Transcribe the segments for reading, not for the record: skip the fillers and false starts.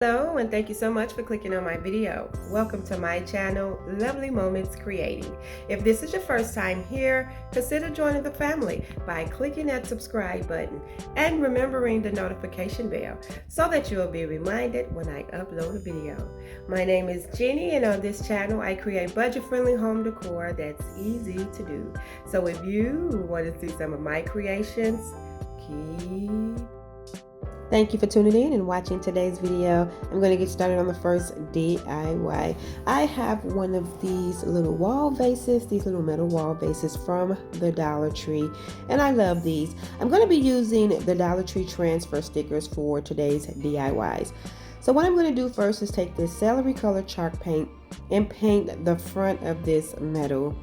Hello, and thank you so much for clicking on my video. Welcome to my channel, Lovely Moments Creating. If this is your first time here, consider joining the family by clicking that subscribe button and remembering the notification bell so that you'll be reminded when I upload a video. My name is Jenny, and on this channel I create budget-friendly home decor that's easy to do. So if you want to see some of my creations, Thank you for tuning in and watching today's video. I'm going to get started on the first DIY. I have one of these little wall vases, these little metal wall vases from the Dollar Tree, and I love these. I'm going to be using the Dollar Tree transfer stickers for today's DIYs. So what I'm going to do first is take this celery color chalk paint and paint the front of this metal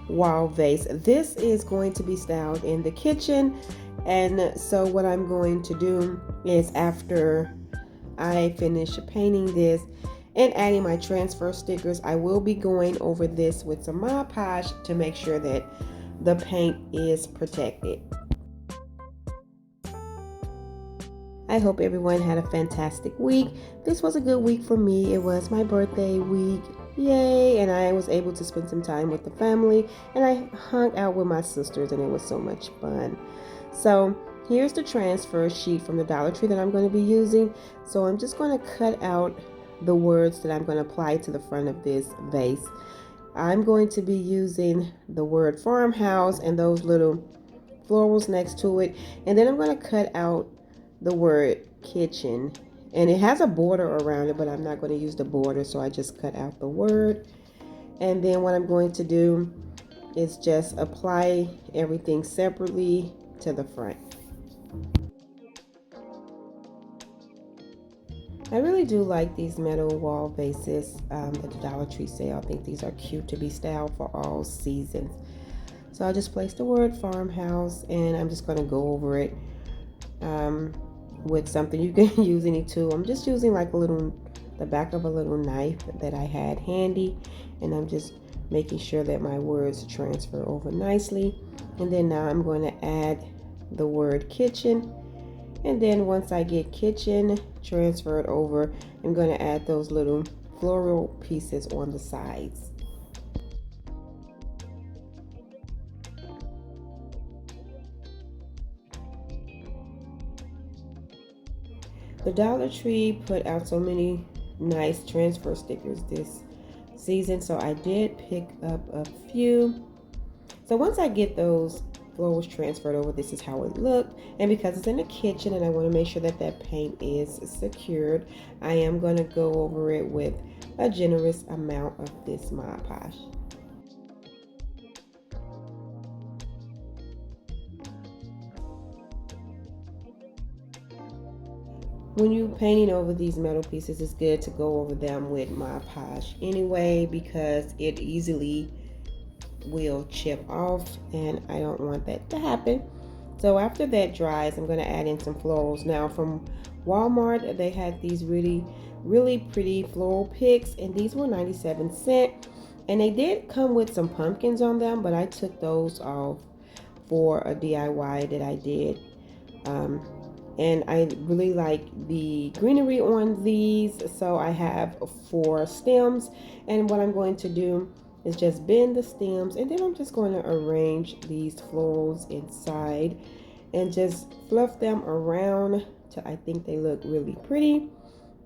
wall vase. This is going to be styled in the kitchen. And so what I'm going to do is, after I finish painting this and adding my transfer stickers, I will be going over this with some Mod Podge to make sure that the paint is protected. I hope everyone had a fantastic week. This was a good week for me. It was my birthday week. Yay! And I was able to spend some time with the family, and I hung out with my sisters, and it was so much fun. So here's the transfer sheet from the Dollar Tree that I'm going to be using. So I'm just going to cut out the words that I'm going to apply to the front of this vase. I'm going to be using the word farmhouse and those little florals next to it. And then I'm going to cut out the word kitchen. And it has a border around it, but I'm not going to use the border, so I just cut out the word. And then what I'm going to do is just apply everything separately to the front. I really do like these metal wall vases that the Dollar Tree sell. I think these are cute to be styled for all seasons. So I just placed the word farmhouse, and I'm just going to go over it with something. You can use any tool. I'm just using like the back of a little knife that I had handy, and I'm just making sure that my words transfer over nicely. And then now I'm going to add the word kitchen, and then once I get kitchen transferred over, I'm going to add those little floral pieces on the sides. The Dollar Tree put out so many nice transfer stickers this season, so I did pick up a few. So once I get those florals transferred over, this is how it looked. And because it's in the kitchen and I want to make sure that that paint is secured, I am going to go over it with a generous amount of this Mod Podge. When you're painting over these metal pieces, it's good to go over them with Mod Podge anyway, because it easily will chip off, and I don't want that to happen. So after that dries, I'm going to add in some florals. Now from Walmart, they had these really pretty floral picks, and these were 97¢, and they did come with some pumpkins on them, but I took those off for a DIY that I did. And I really like the greenery on these, so I have 4 stems, and what I'm going to do is just bend the stems, and then I'm just going to arrange these florals inside and just fluff them around till I think they look really pretty.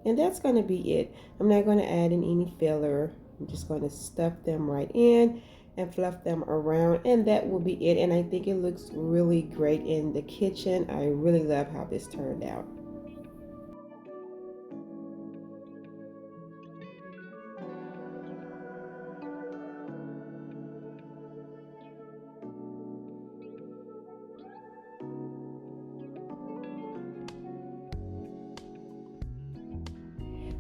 And that's going to be it. I'm not going to add in any filler. I'm just going to stuff them right in and fluff them around, and that will be it. And I think it looks really great in the kitchen. I really love how this turned out.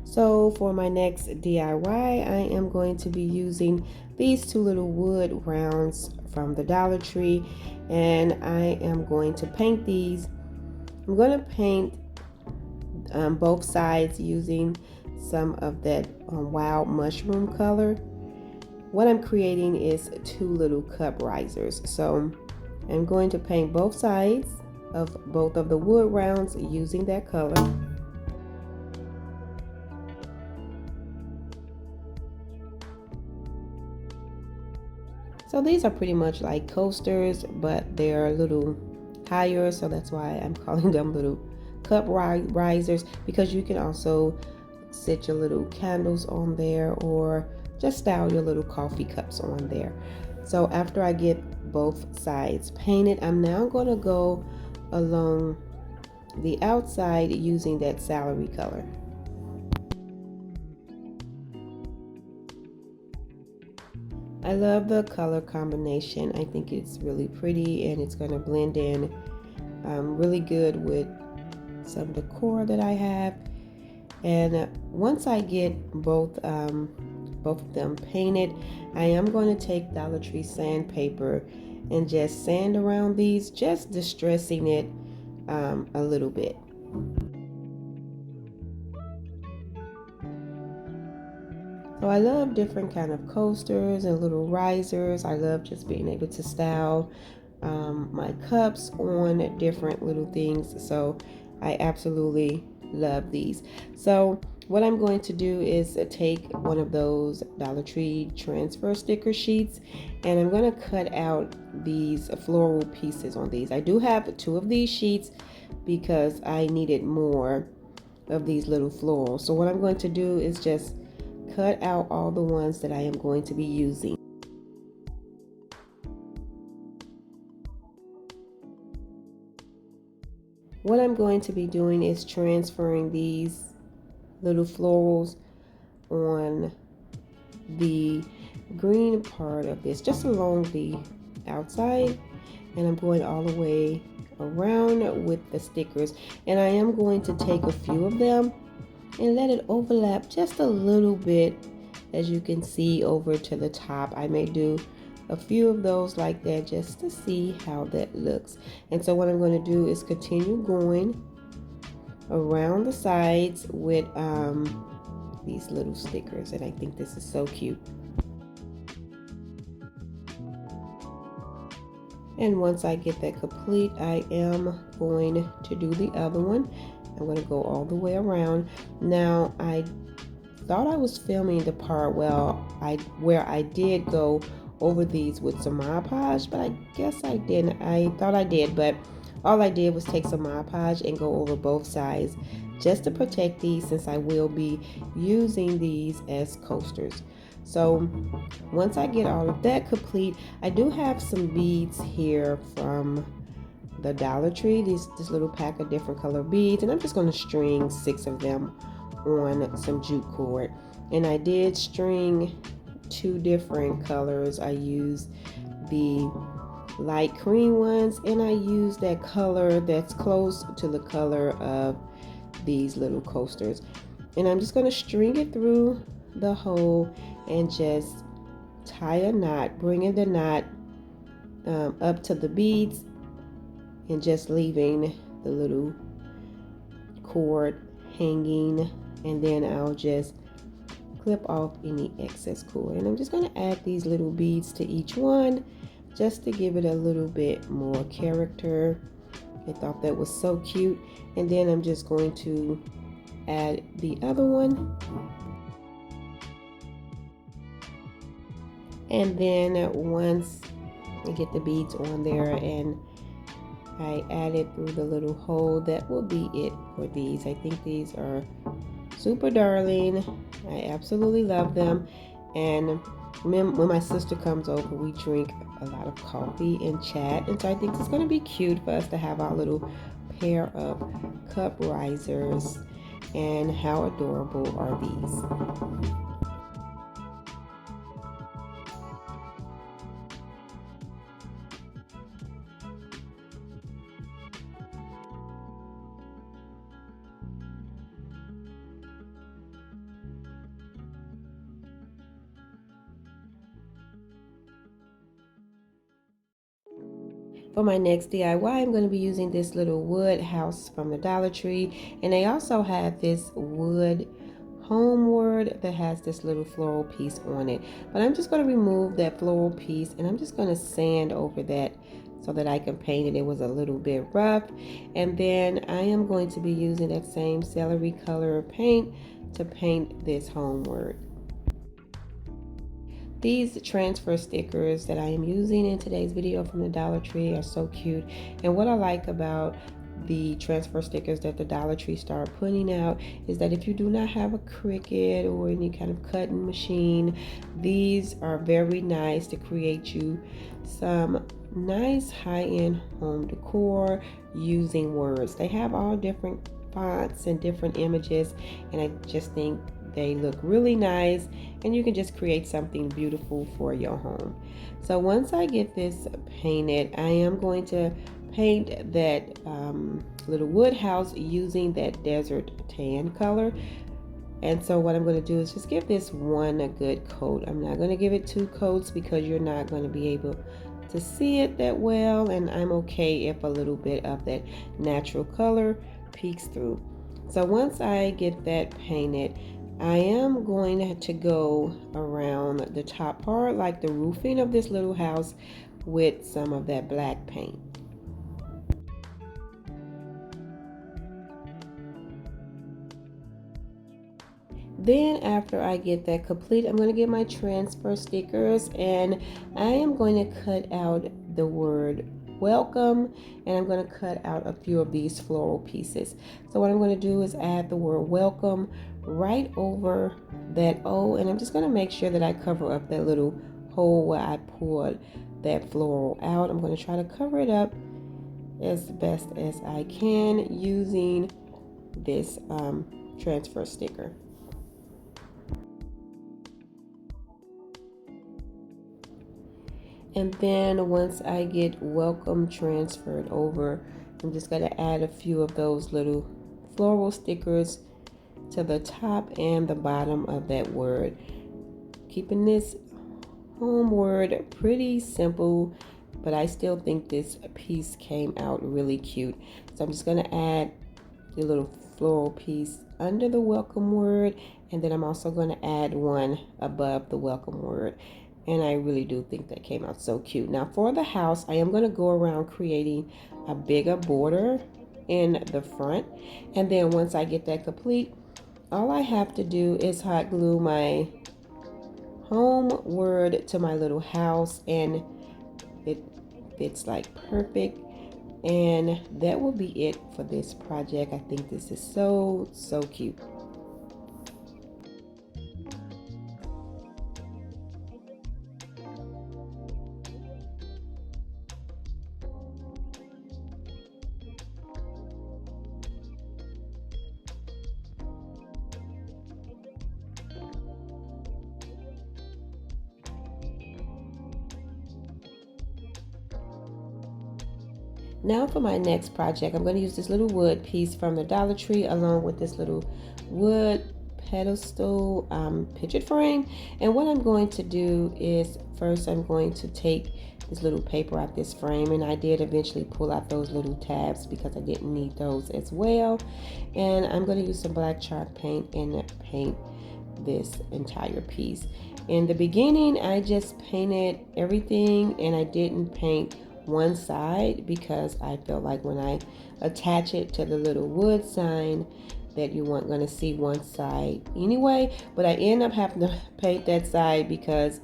So for my next DIY, I am going to be using these 2 little wood rounds from the Dollar Tree, and I am going to paint these. I'm going to paint both sides using some of that wild mushroom color. What I'm creating is 2 little cup risers. So I'm going to paint both sides of both of the wood rounds using that color. So these are pretty much like coasters, but they're a little higher, so that's why I'm calling them little cup risers, because you can also set your little candles on there or just style your little coffee cups on there. So after I get both sides painted, I'm now going to go along the outside using that celery color. I love the color combination. I think it's really pretty and it's going to blend in really good with some decor that I have. And once I get both of them painted, I am going to take Dollar Tree sandpaper and just sand around these, just distressing it a little bit. So I love different kind of coasters and little risers. I love just being able to style my cups on different little things. So I absolutely love these. So what I'm going to do is take one of those Dollar Tree transfer sticker sheets, and I'm going to cut out these floral pieces on these. I do have 2 of these sheets because I needed more of these little florals. So what I'm going to do is just cut out all the ones that I am going to be using. What I'm going to be doing is transferring these little florals on the green part of this, just along the outside, and I'm going all the way around with the stickers, and I am going to take a few of them and let it overlap just a little bit, as you can see, over to the top. I may do a few of those like that just to see how that looks. And so what I'm going to do is continue going around the sides with these little stickers, and I think this is so cute. And once I get that complete, I am going to do the other one. I'm going to go all the way around. Now, I thought I was filming the part where I did go over these with some Mod Podge, but I guess I didn't. I thought I did, but all I did was take some Mod Podge and go over both sides just to protect these, since I will be using these as coasters. So once I get all of that complete, I do have some beads here from the Dollar Tree, this little pack of different color beads, and I'm just going to string 6 of them on some jute cord. And I did string 2 different colors. I used the light cream ones, and I used that color that's close to the color of these little coasters. And I'm just going to string it through the hole and just tie a knot, bringing the knot up to the beads and just leaving the little cord hanging, and then I'll just clip off any excess cord. And I'm just going to add these little beads to each one just to give it a little bit more character. I thought that was so cute. And then I'm just going to add the other one, and then once I get the beads on there and I add it through the little hole, that will be it for these. I think these are super darling. I absolutely love them. And when my sister comes over, we drink a lot of coffee and chat, and so I think it's going to be cute for us to have our little pair of cup risers. And how adorable are these? For my next DIY, I'm going to be using this little wood house from the Dollar Tree, and they also have this wood homeward that has this little floral piece on it. But I'm just going to remove that floral piece, and I'm just going to sand over that so that I can paint it. It was a little bit rough. And then I am going to be using that same celery color paint to paint this homeward. These transfer stickers that I am using in today's video from the Dollar Tree are so cute. And what I like about the transfer stickers that the Dollar Tree started putting out is that if you do not have a Cricut or any kind of cutting machine, these are very nice to create you some nice high-end home decor using words. They have all different fonts and different images, and I just think they look really nice, and you can just create something beautiful for your home. So once I get this painted, I am going to paint that little wood house using that desert tan color. And so what I'm going to do is just give this one a good coat. I'm not going to give it 2 coats because you're not going to be able to see it that well, and I'm okay if a little bit of that natural color peeks through. So once I get that painted, I am going to go around the top part, like the roofing of this little house, with some of that black paint. Then after I get that complete, I'm going to get my transfer stickers, and I am going to cut out the word welcome, and I'm going to cut out a few of these floral pieces. So what I'm going to do is add the word welcome right over that O, and I'm just going to make sure that I cover up that little hole where I poured that floral out. I'm going to try to cover it up as best as I can using this transfer sticker. And then once I get welcome transferred over, I'm just going to add a few of those little floral stickers to the top and the bottom of that word. Keeping this home word pretty simple, but I still think this piece came out really cute. So I'm just going to add the little floral piece under the welcome word, and then I'm also going to add one above the welcome word. And I really do think that came out so cute. Now for the house, I am going to go around creating a bigger border in the front. And then once I get that complete, all I have to do is hot glue my home word to my little house, and it fits like perfect. And that will be it for this project. I think this is so cute. Now for my next project, I'm going to use this little wood piece from the Dollar Tree along with this little wood pedestal picture frame. And what I'm going to do is first I'm going to take this little paper out this frame, and I did eventually pull out those little tabs because I didn't need those as well. And I'm going to use some black chalk paint and paint this entire piece. In the beginning, I just painted everything and I didn't paint one side because I felt like when I attach it to the little wood sign that you weren't going to see one side anyway, but I end up having to paint that side because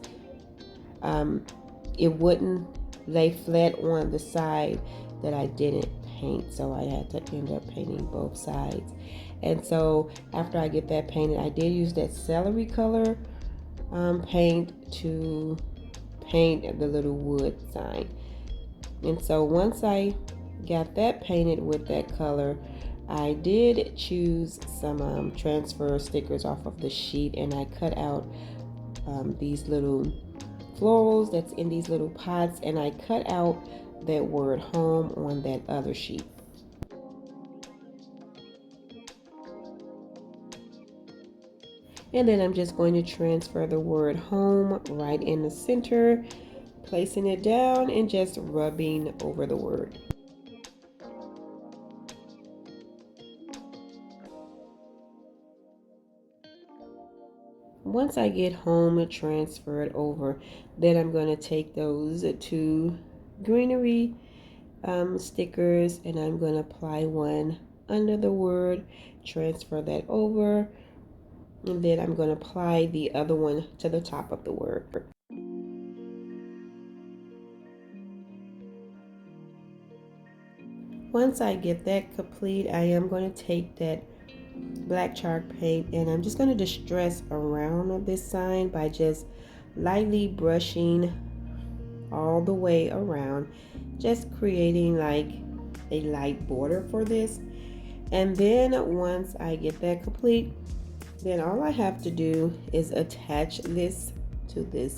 it wouldn't lay flat on the side that I didn't paint, so I had to end up painting both sides. And so after I get that painted, I did use that celery color paint to paint the little wood sign. And so once I got that painted with that color, I did choose some transfer stickers off of the sheet, and I cut out these little florals that's in these little pots, and I cut out that word home on that other sheet. And then I'm just going to transfer the word home right in the center, placing it down and just rubbing over the word. Once I get home transferred over, then I'm going to take those 2 greenery stickers, and I'm going to apply one under the word, transfer that over, and then I'm going to apply the other one to the top of the word. Once I get that complete, I am going to take that black chalk paint and I'm just going to distress around this sign by just lightly brushing all the way around, just creating like a light border for this. And then once I get that complete, then all I have to do is attach this to this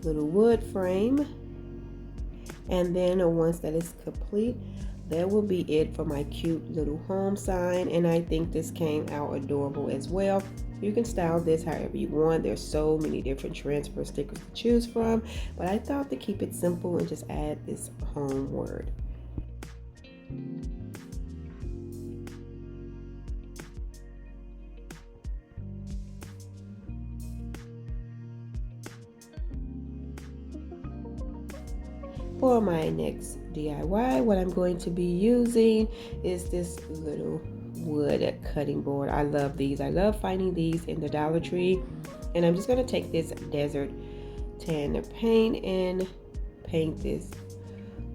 little wood frame. And then once that is complete, that will be it for my cute little home sign. And I think this came out adorable as well. You can style this however you want. There's so many different transfer stickers to choose from, but I thought to keep it simple and just add this home word. For my next DIY, what I'm going to be using is this little wood cutting board. I love these. I love finding these in the Dollar Tree. And I'm just going to take this desert tan paint and paint this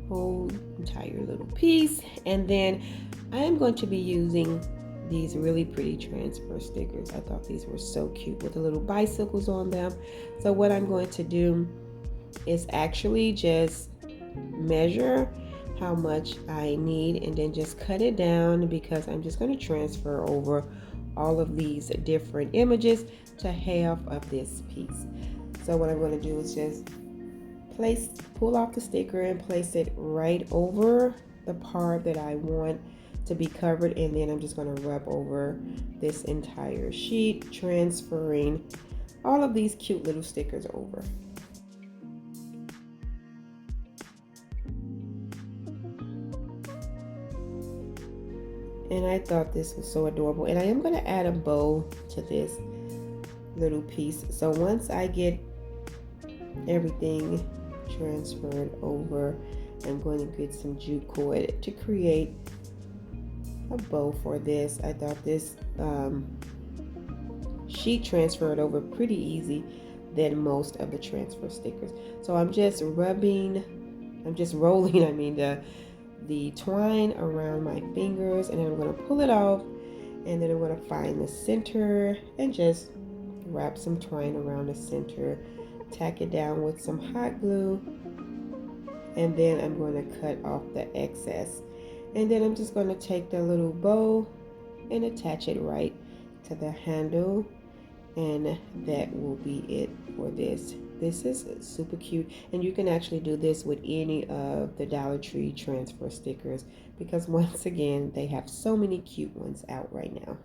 whole entire little piece. And then I am going to be using these really pretty transfer stickers. I thought these were so cute with the little bicycles on them. So what I'm going to do is actually just measure how much I need and then just cut it down, because I'm just going to transfer over all of these different images to half of this piece. So what I'm going to do is just pull off the sticker and place it right over the part that I want to be covered, and then I'm just going to rub over this entire sheet, transferring all of these cute little stickers over. And I thought this was so adorable. And I am going to add a bow to this little piece. So once I get everything transferred over, I'm going to get some jute cord to create a bow for this. I thought this sheet transferred over pretty easy than most of the transfer stickers. So I'm just rolling, I mean, the twine around my fingers, and then I'm going to pull it off, and then I'm going to find the center and just wrap some twine around the center, tack it down with some hot glue, and then I'm going to cut off the excess. And then I'm just going to take the little bow and attach it right to the handle, and that will be it for this. This is super cute, and you can actually do this with any of the Dollar Tree transfer stickers, because once again, they have so many cute ones out right now.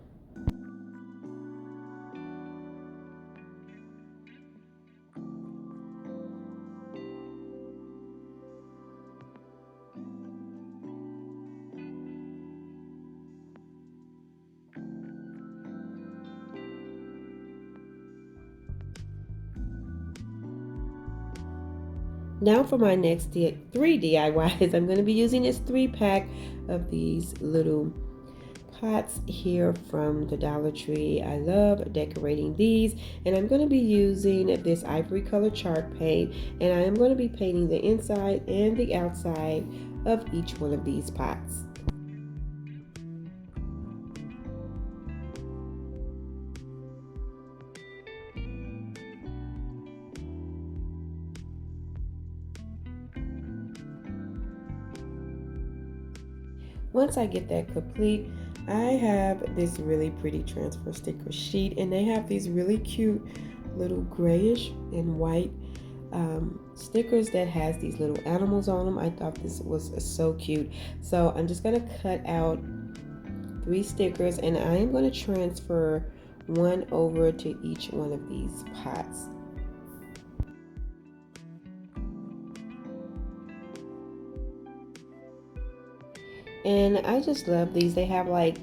Now for my next 3 DIYs, I'm going to be using this 3-pack of these little pots here from the Dollar Tree. I love decorating these, and I'm going to be using this ivory color chalk paint, and I am going to be painting the inside and the outside of each one of these pots. Once I get that complete, I have this really pretty transfer sticker sheet, and they have these really cute little grayish and white stickers that has these little animals on them. I thought this was so cute. So I'm just going to cut out 3 stickers, and I am going to transfer one over to each one of these pots. And I just love these. They have like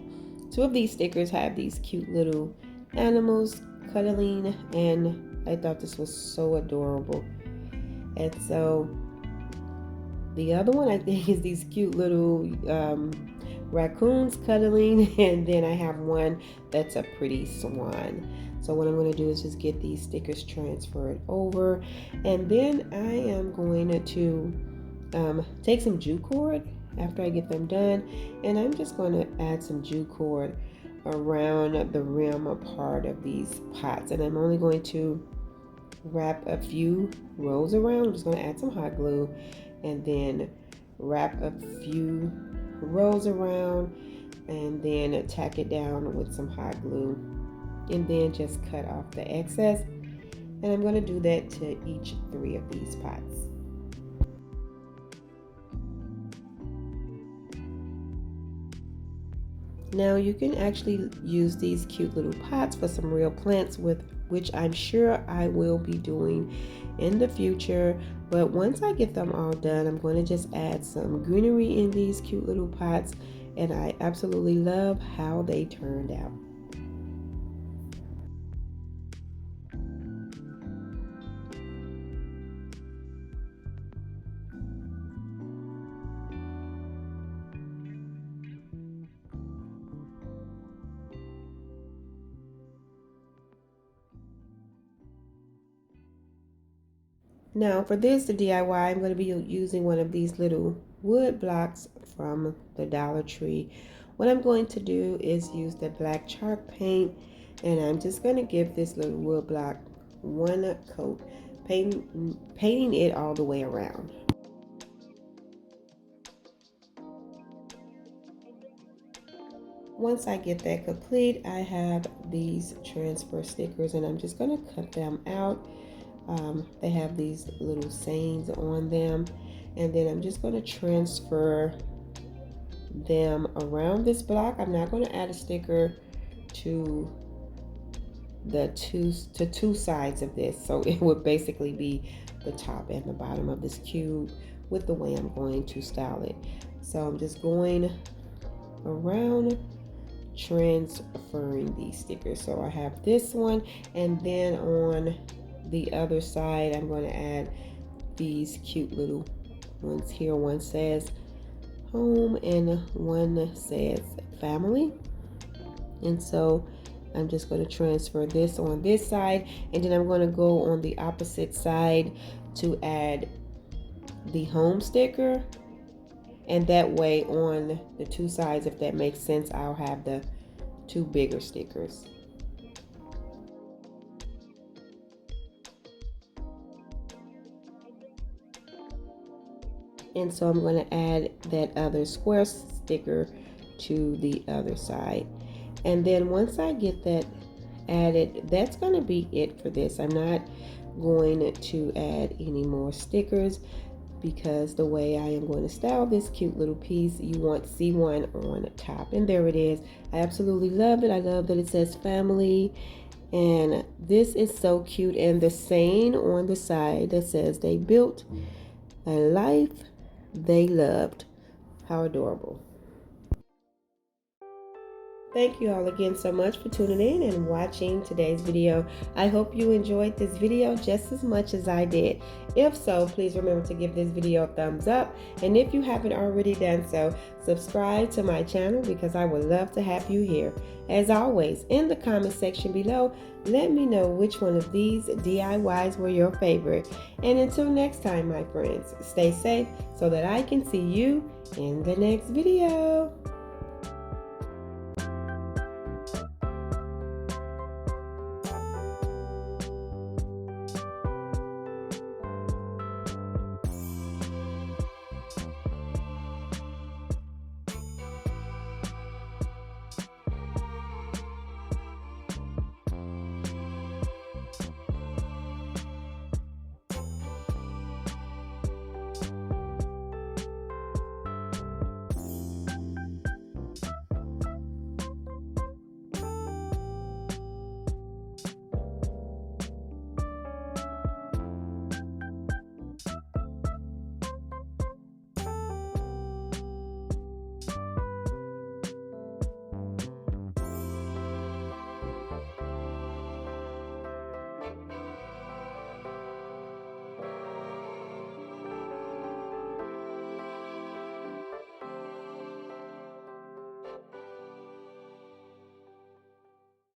2 of these stickers have these cute little animals cuddling, and I thought this was so adorable. And so the other one I think is these cute little raccoons cuddling, and then I have one that's a pretty swan. So what I'm going to do is just get these stickers transferred over, and then I am going to take some jute cord after I get them done. And I'm just going to add some jute cord around the rim part of these pots, and I'm only going to wrap a few rows around. I'm just going to add some hot glue and then wrap a few rows around and then tack it down with some hot glue, and then just cut off the excess. And I'm going to do that to each 3 of these pots. Now you can actually use these cute little pots for some real plants, with which I'm sure I will be doing in the future. But once I get them all done, I'm going to just add some greenery in these cute little pots, and I absolutely love how they turned out. Now for this, the DIY, I'm going to be using one of these little wood blocks from the Dollar Tree. What I'm going to do is use the black chalk paint, and I'm just going to give this little wood block one coat, painting it all the way around. Once I get that complete, I have these transfer stickers, and I'm just going to cut them out. They have these little sayings on them, and then I'm just going to transfer them around this block. I'm not going to add a sticker to the two sides of this, so it would basically be the top and the bottom of this cube with the way I'm going to style it. So I'm just going around transferring these stickers. So I have this one, and then on the other side I'm going to add these cute little ones here. One says home and one says family, and so I'm just going to transfer this on this side, and then I'm going to go on the opposite side to add the home sticker, and that way on the two sides, if that makes sense, I'll have the 2 bigger stickers. And so I'm going to add that other square sticker to the other side. And then once I get that added, that's going to be it for this. I'm not going to add any more stickers, because the way I am going to style this cute little piece, you want to see one on the top, and there it is. I absolutely love it. I love that it says family, and this is so cute. And the saying on the side that says they built a life they loved. How adorable. Thank you all again so much for tuning in and watching today's video. I hope you enjoyed this video just as much as I did. If so, please remember to give this video a thumbs up. And if you haven't already done so, subscribe to my channel, because I would love to have you here. As always, in the comment section below, let me know which one of these DIYs were your favorite. And until next time, my friends, stay safe so that I can see you in the next video.